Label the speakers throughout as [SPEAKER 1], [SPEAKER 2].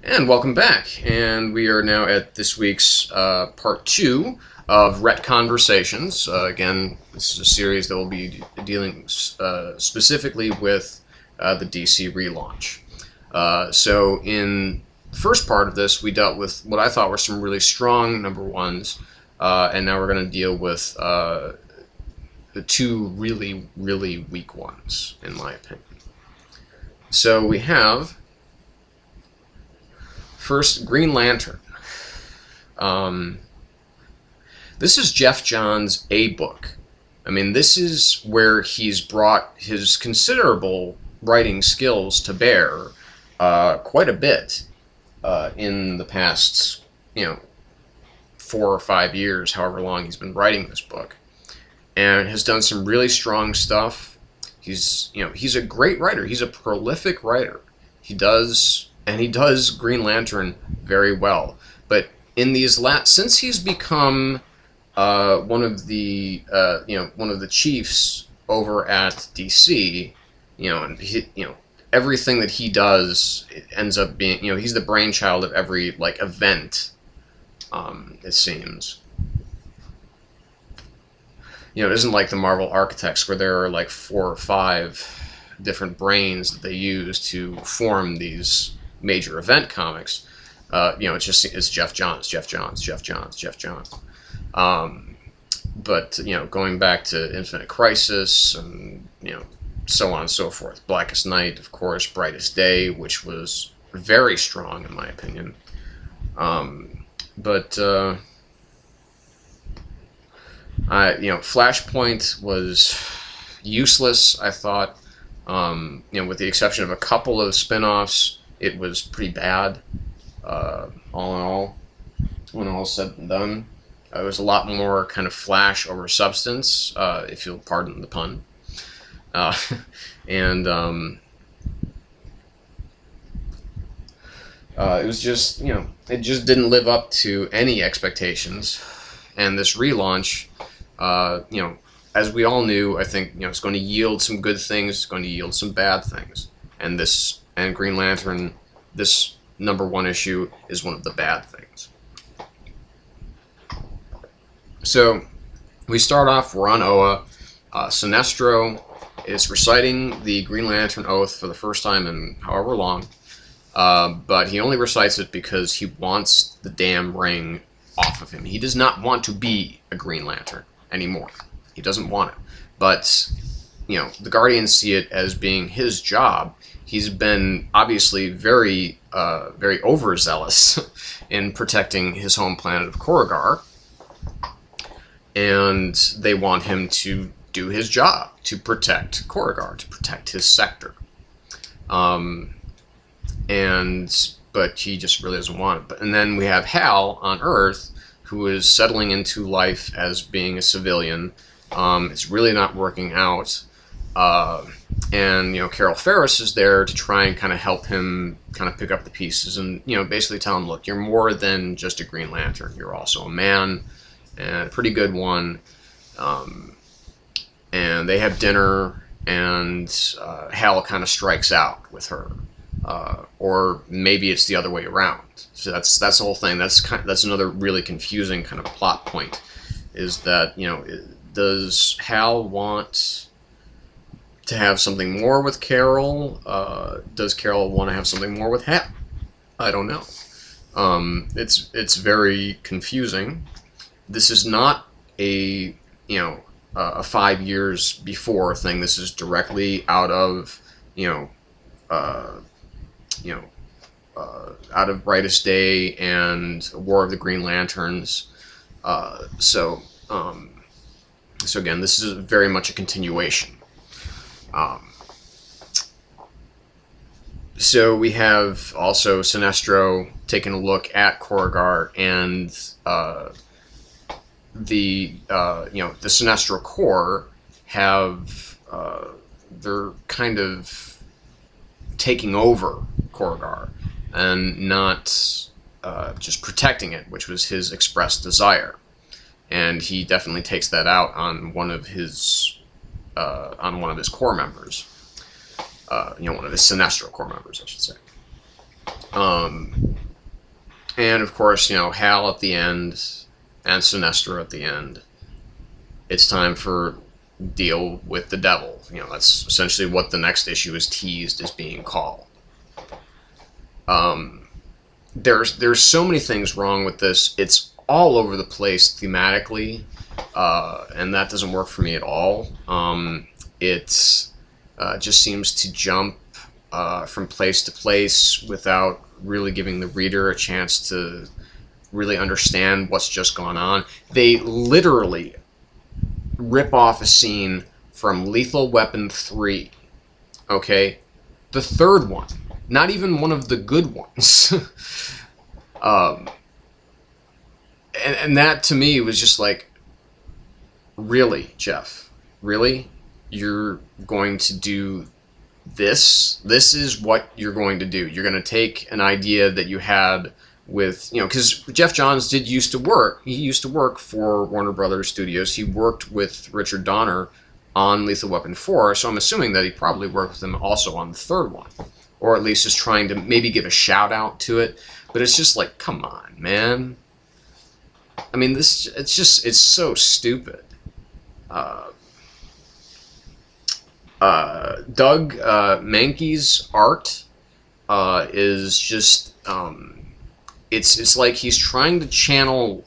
[SPEAKER 1] And welcome back. And we are now at this week's part 2 of RETCONVERSATIONS. Again, this is a series that will be dealing specifically with the DC relaunch. So in the first part of this, we dealt with what I thought were some really strong number ones, and now we're going to deal with the two really, really weak ones, in my opinion. So we have first, Green Lantern. This is Jeff Johns' A book. I mean, this is where he's brought his considerable writing skills to bear quite a bit in the past, 4 or 5 years, however long he's been writing this book, and has done some really strong stuff. He's a great writer. He's a prolific writer. He does Green Lantern very well. But in these since he's become one of the chiefs over at DC, everything that he does, it ends up being, he's the brainchild of every event. It seems. It isn't like the Marvel Architects where there are 4 or 5 different brains that they use to form these major event comics. It's Jeff Johns. But going back to Infinite Crisis and so on and so forth. Blackest Night, of course, Brightest Day, which was very strong in my opinion. Flashpoint was useless, I thought. With the exception of a couple of spin-offs, it was pretty bad, all in all, when all said and done. It was a lot more kind of Flash over Substance, if you'll pardon the pun. It was just, it just didn't live up to any expectations. And this relaunch, as we all knew, I think, it's going to yield some good things, it's going to yield some bad things. And Green Lantern, this #1 issue, is one of the bad things. So, we start off, we're on Oa. Sinestro is reciting the Green Lantern Oath for the first time in however long, but he only recites it because he wants the damn ring off of him. He does not want to be a Green Lantern anymore. He doesn't want it. But, the Guardians see it as being his job. He's been obviously very overzealous in protecting his home planet of Korrigar, and they want him to do his job, to protect Korrigar, to protect his sector. But he just really doesn't want it. And then we have Hal on Earth, who is settling into life as being a civilian. It's really not working out. And Carol Ferris is there to try and kind of help him kind of pick up the pieces and basically tell him, look, you're more than just a Green Lantern. You're also a man, and a pretty good one. And they have dinner, and Hal kind of strikes out with her, or maybe it's the other way around. So that's the whole thing. That's another really confusing kind of plot point, is that does Hal want to have something more with Carol? Does Carol want to have something more with Hal? I don't know. It's very confusing. This is not a 5 years before thing. This is directly out of out of Brightest Day and War of the Green Lanterns. So again, this is very much a continuation. So we have also Sinestro taking a look at Korrigar, and the Sinestro Corps have they're kind of taking over Korrigar and not just protecting it, which was his expressed desire. And he definitely takes that out on one of his core members, one of his Sinestro core members, I should say. And of course, you know, Hal at the end and Sinestro at the end. It's time for deal with the devil. You know, that's essentially what the next issue is teased as being called. There's so many things wrong with this. It's all over the place thematically, and that doesn't work for me at all. It just seems to jump from place to place without really giving the reader a chance to really understand what's just gone on. They literally rip off a scene from Lethal Weapon 3. Okay? The third one. Not even one of the good ones. And that to me was just like, really, Jeff? Really? You're going to do this? This is what you're going to do. You're going to take an idea that you had with, you know, because Jeff Johns did used to work. He used to work for Warner Brothers Studios. He worked with Richard Donner on Lethal Weapon 4, so I'm assuming that he probably worked with him also on the third one. Or at least is trying to maybe give a shout out to it. But it's just like, come on, man. I mean, it's so stupid. Doug Mankey's art is just, it's like he's trying to channel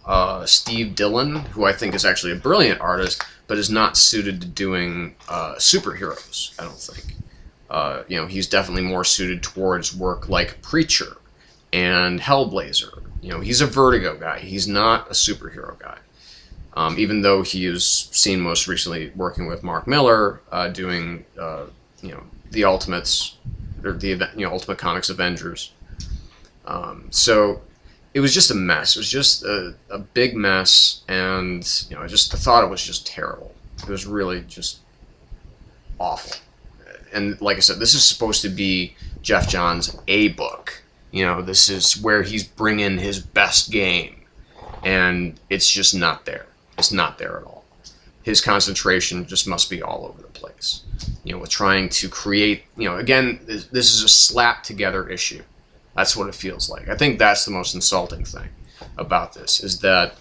[SPEAKER 1] Steve Dillon, who I think is actually a brilliant artist, but is not suited to doing superheroes, I don't think. You know, he's definitely more suited towards work like Preacher and Hellblazer. You know, he's a Vertigo guy. He's not a superhero guy. Even though he is seen most recently working with Mark Miller, doing, you know, the Ultimates, or the, you know, Ultimate Comics Avengers. So it was just a mess. It was just a big mess, and, you know, I thought it was just terrible. It was really just awful. And like I said, this is supposed to be Jeff Johns' A book. You know, this is where he's bringing his best game, and it's just not there. It's not there at all. His concentration just must be all over the place. You know, with trying to create, you know, again, this is a slap together issue. That's what it feels like. I think that's the most insulting thing about this, is that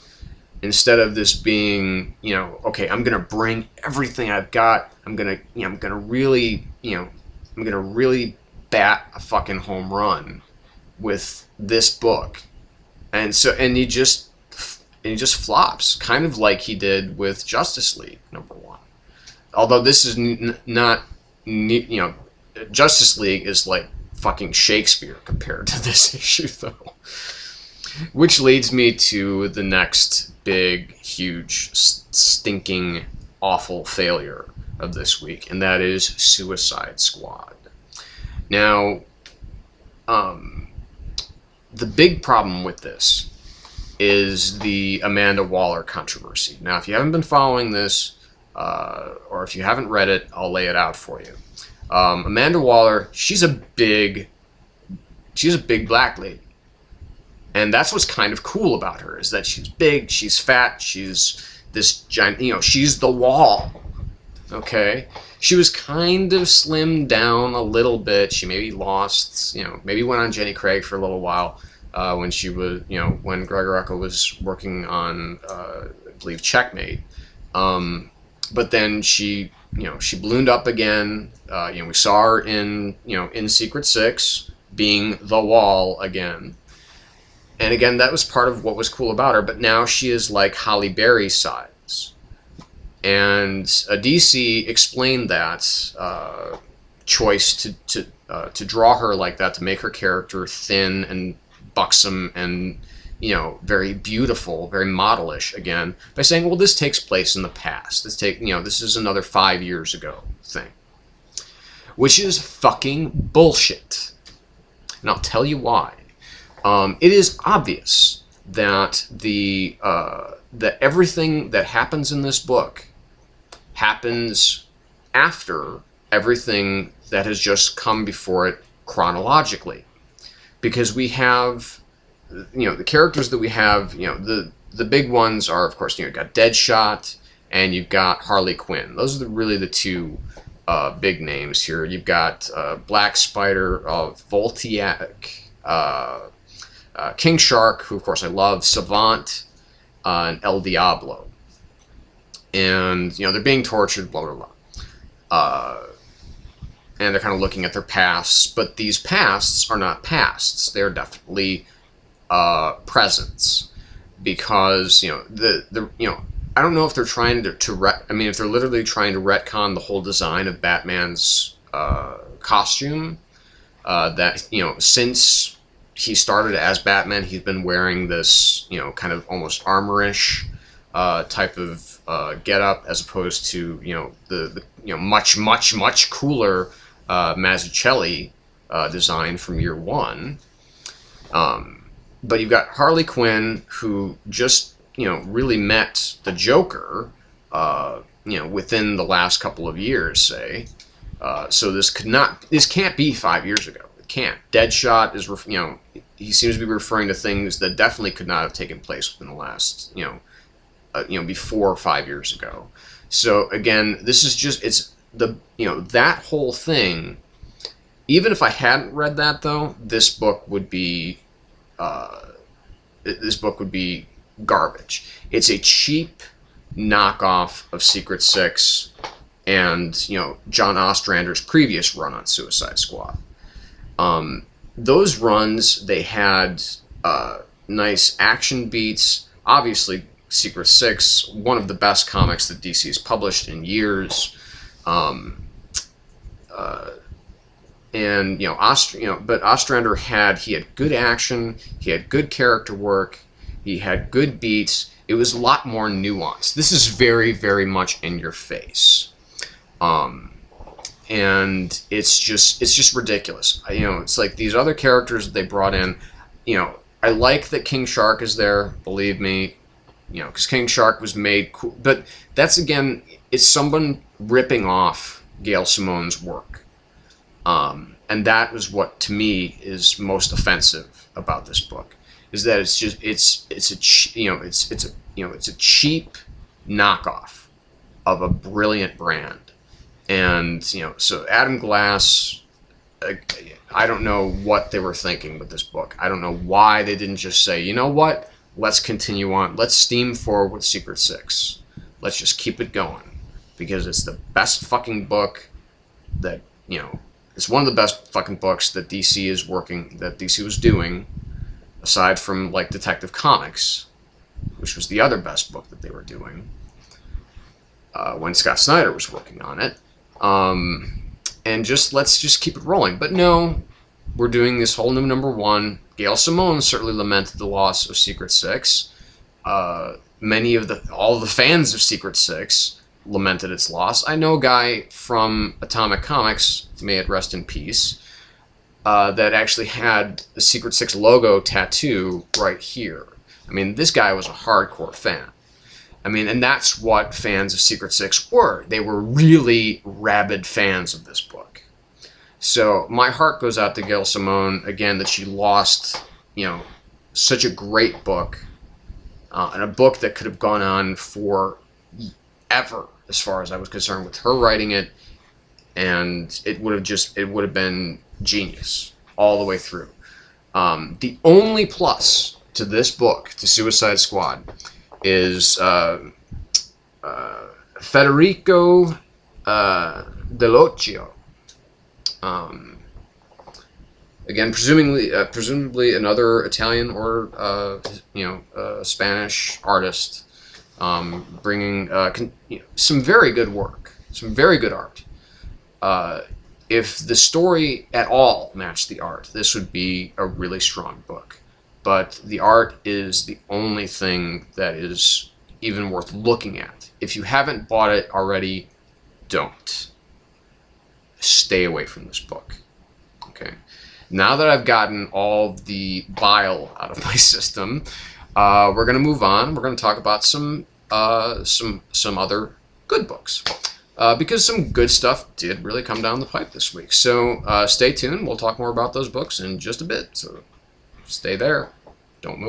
[SPEAKER 1] instead of this being, you know, okay, I'm gonna bring everything I've got. I'm gonna really bat a fucking home run with this book, and he just flops, kind of like he did with Justice League #1. Although this is not, you know, Justice League is like fucking Shakespeare compared to this issue, though. Which leads me to the next big, huge, stinking, awful failure of this week, and that is Suicide Squad. Now, the big problem with this is the Amanda Waller controversy. Now, if you haven't been following this, or if you haven't read it, I'll lay it out for you. Amanda Waller, she's a big black lady. And that's what's kind of cool about her, is that she's big, she's fat, she's this giant, you know, she's the Wall. Okay? She was kind of slimmed down a little bit. She maybe lost, you know, maybe went on Jenny Craig for a little while when she was, you know, when Greg Rucka was working on, I believe, Checkmate. But then she, you know, she ballooned up again. You know, we saw her in, you know, in Secret Six being the Wall again. And again, that was part of what was cool about her. But now she is like Halle Berry size. And DC explained that choice to draw her like that, to make her character thin and buxom and, you know, very beautiful, very modelish again, by saying, well, this takes place in the past. You know, this is another 5 years ago thing, which is fucking bullshit. And I'll tell you why. It is obvious that that everything that happens in this book happens after everything that has just come before it chronologically, because we have, you know, the characters that we have, you know, the big ones are, of course, you know, you've got Deadshot and you've got Harley Quinn. Those are really the two big names here. You've got Black Spider, Voltiac, King Shark, who of course I love, Savant, and El Diablo. And, you know, they're being tortured, blah, blah, blah. And they're kind of looking at their pasts, but these pasts are not pasts. They're definitely presents, because, you know, I don't know if they're trying if they're literally trying to retcon the whole design of Batman's costume. That, you know, since he started as Batman, he's been wearing this, you know, kind of almost armorish type of getup, as opposed to, you know, the much cooler Mazzucchelli design from year one. But you've got Harley Quinn, who just, you know, really met the Joker, you know, within the last couple of years, say. So this can't be 5 years ago. It can't. Deadshot is, you know, he seems to be referring to things that definitely could not have taken place within the last, you know, before 5 years ago. So again, this is just, it's the, you know, that whole thing. Even if I hadn't read that, though, this book would be garbage. It's a cheap knockoff of Secret Six and, you know, John Ostrander's previous run on Suicide Squad. Those runs, they had nice action beats. Obviously, Secret Six, one of the best comics that DC has published in years. And, you know, but Ostrander had good action, he had good character work, he had good beats. It was a lot more nuanced. This is very, very much in your face. And it's just ridiculous. You know, it's like these other characters that they brought in, you know, I like that King Shark is there, believe me, you know, because King Shark was made cool, but that's, again, it's someone ripping off Gail Simone's work. And that was what, to me, is most offensive about this book, is that it's just, it's a cheap knockoff of a brilliant brand. And, you know, so Adam Glass, I don't know what they were thinking with this book. I don't know why they didn't just say, you know what, let's continue on. Let's steam forward with Secret Six. Let's just keep it going. Because it's the best fucking book that, you know, it's one of the best fucking books that DC was doing, aside from, like, Detective Comics, which was the other best book that they were doing, when Scott Snyder was working on it. And let's just keep it rolling. But no, we're doing this whole new #1. Gail Simone certainly lamented the loss of Secret Six. All the fans of Secret Six lamented its loss. I know a guy from Atomic Comics, may it rest in peace, that actually had the Secret Six logo tattoo right here. I mean, this guy was a hardcore fan. I mean, and that's what fans of Secret Six were. They were really rabid fans of this book. So my heart goes out to Gail Simone, again, that she lost, you know, such a great book, and a book that could have gone on for ever, as far as I was concerned, with her writing it, and it would have been genius all the way through. The only plus to this book, to Suicide Squad, is Federico Dell'Occhio. Again, presumably another Italian or Spanish artist, bringing some very good work, some very good art. If the story at all matched the art, this would be a really strong book. But the art is the only thing that is even worth looking at. If you haven't bought it already, don't. Stay away from this book. Okay. Now that I've gotten all the bile out of my system, we're going to move on. We're going to talk about some other good books. Because some good stuff did really come down the pipe this week. So stay tuned. We'll talk more about those books in just a bit. So stay there. Don't move.